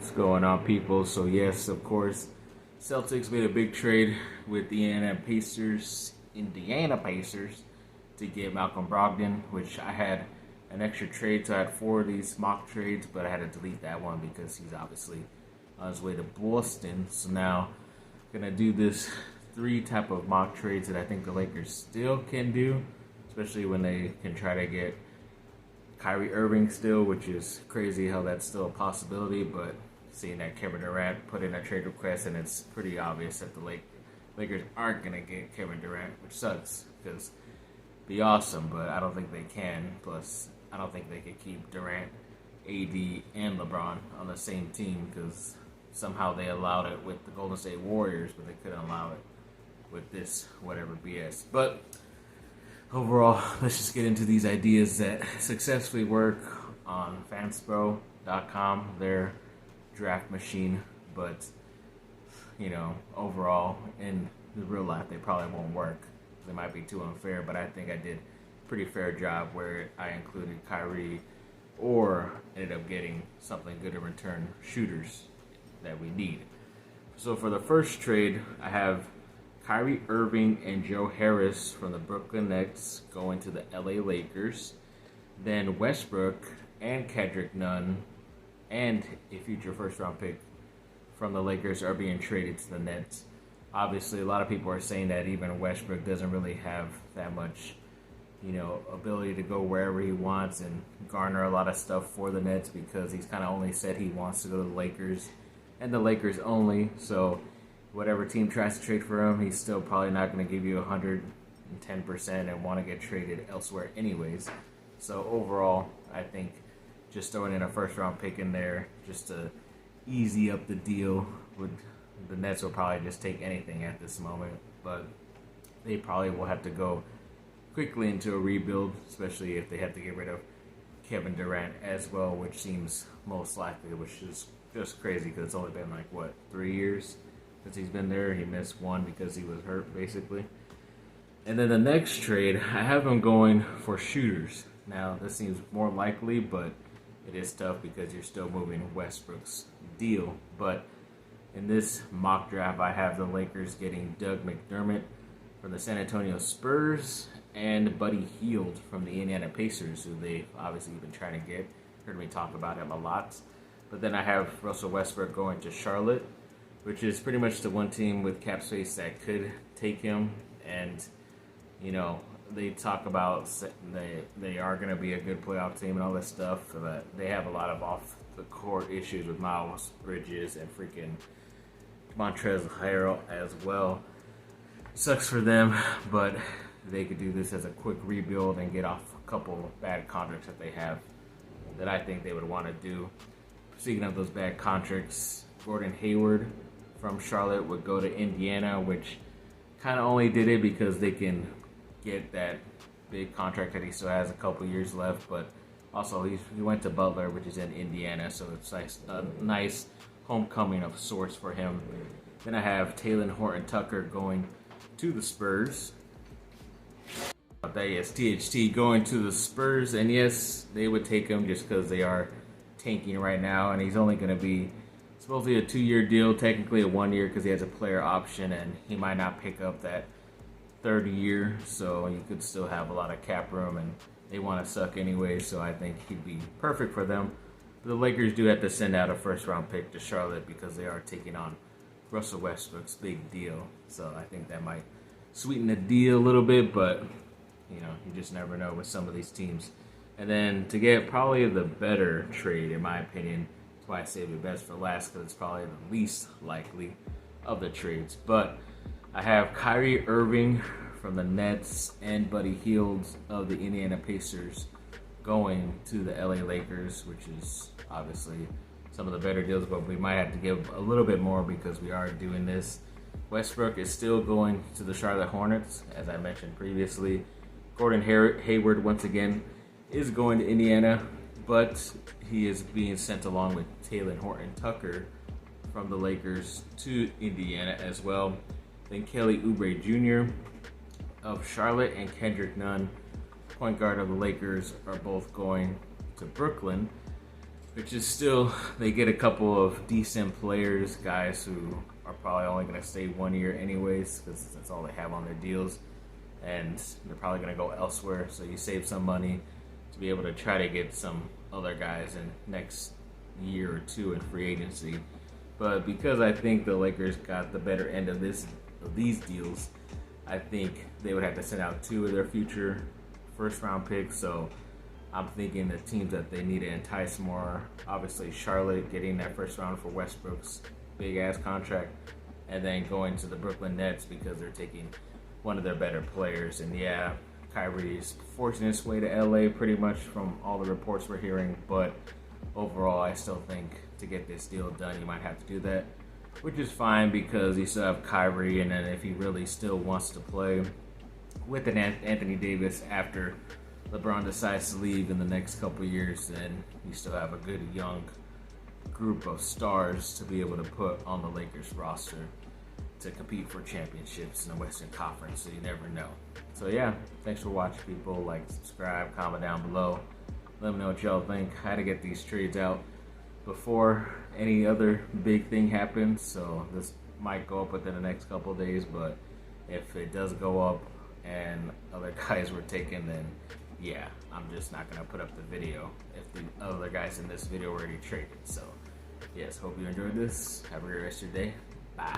What's going on, people? So yes, of course, Celtics made a big trade with the Indiana Pacers, to get Malcolm Brogdon, which I had an extra trade, so I had 4 of these mock trades, but I had to delete that one because he's obviously on his way to Boston. So now I'm gonna do this 3 type of mock trades that I think the Lakers still can do, especially when they can try to get Kyrie Irving still, which is crazy how that's still a possibility, but seeing that Kevin Durant put in a trade request, and it's pretty obvious that the Lakers aren't going to get Kevin Durant, which sucks because it'd be awesome, but I don't think they can. Plus, I don't think they could keep Durant, AD, and LeBron on the same team because somehow they allowed it with the Golden State Warriors, but they couldn't allow it with this whatever BS. But overall, let's just get into these ideas that successfully work on fansbro.com, their draft machine, but overall in the real life they probably won't work. They might be too unfair, but I think I did a pretty fair job where I included Kyrie or ended up getting something good in return, shooters that we need. So for the first trade, I have Kyrie Irving and Joe Harris from the Brooklyn Nets going to the LA Lakers. Then Westbrook and Kendrick Nunn and a future first-round pick from the Lakers are being traded to the Nets. Obviously, a lot of people are saying that even Westbrook doesn't really have that much, ability to go wherever he wants and garner a lot of stuff for the Nets because he's kind of only said he wants to go to the Lakers and the Lakers only. So whatever team tries to trade for him, he's still probably not going to give you 110% and want to get traded elsewhere anyways. So overall, I think just throwing in a first-round pick in there just to easy up the deal, the Nets will probably just take anything at this moment. But they probably will have to go quickly into a rebuild, especially if they have to get rid of Kevin Durant as well, which seems most likely, which is just crazy because it's only been 3 years since he's been there. He missed 1 because he was hurt, basically. And then the next trade, I have him going for shooters. Now, this seems more likely, but it is tough because you're still moving Westbrook's deal. But in this mock draft, I have the Lakers getting Doug McDermott from the San Antonio Spurs and Buddy Hield from the Indiana Pacers, who they've obviously been trying to get. Heard me talk about him a lot. But then I have Russell Westbrook going to Charlotte, which is pretty much the one team with cap space that could take him. And, they talk about they are going to be a good playoff team and all this stuff, but they have a lot of off-the-court issues with Miles Bridges and freaking Montrezl Harrell as well. Sucks for them, but they could do this as a quick rebuild and get off a couple bad contracts that they have that I think they would want to do. Speaking of those bad contracts, Gordon Hayward from Charlotte would go to Indiana, which kind of only did it because they can get that big contract that he still has a couple years left, but also he went to Butler, which is in Indiana, so it's a nice homecoming of sorts for him. Then I have Talen Horton-Tucker going to the Spurs. That is THT going to the Spurs, and yes, they would take him just because they are tanking right now, and he's only going to be supposedly a 2-year deal, technically a 1 year because he has a player option, and he might not pick up that 3rd year, so you could still have a lot of cap room, and they want to suck anyway, so I think he'd be perfect for them. But the Lakers do have to send out a first-round pick to Charlotte because they are taking on Russell Westbrook's big deal, so I think that might sweeten the deal a little bit, but you just never know with some of these teams. And then to get probably the better trade, in my opinion, that's why I saved it best for last, because it's probably the least likely of the trades. But I have Kyrie Irving from the Nets and Buddy Hield of the Indiana Pacers going to the LA Lakers, which is obviously some of the better deals, but we might have to give a little bit more because we are doing this. Westbrook is still going to the Charlotte Hornets, as I mentioned previously. Gordon Hayward, once again, is going to Indiana, but he is being sent along with Talen Horton-Tucker from the Lakers to Indiana as well. Then Kelly Oubre Jr. of Charlotte and Kendrick Nunn, point guard of the Lakers, are both going to Brooklyn. which is still, they get a couple of decent players, guys who are probably only going to stay 1 year anyways, because that's all they have on their deals, and they're probably going to go elsewhere. So you save some money to be able to try to get some other guys in next year or two in free agency. But because I think the Lakers got the better end of these deals, I think they would have to send out 2 of their future first-round picks. So I'm thinking the teams that they need to entice more, obviously Charlotte getting that first round for Westbrook's big-ass contract, and then going to the Brooklyn Nets because they're taking one of their better players. And yeah, Kyrie's forcing his way to LA pretty much from all the reports we're hearing, but overall I still think to get this deal done you might have to do that, which is fine because you still have Kyrie, and then if he really still wants to play with an Anthony Davis after LeBron decides to leave in the next couple years, then you still have a good young group of stars to be able to put on the Lakers roster to compete for championships in the Western Conference, so you never know. So yeah, thanks for watching, people. Like, subscribe, comment down below. Let me know what y'all think. I had to get these trades out before any other big thing happens, so this might go up within the next couple of days, but if it does go up and other guys were taken, then yeah, I'm just not gonna put up the video if the other guys in this video were already traded. So yes, hope you enjoyed this. Have a great rest of your day. Bye.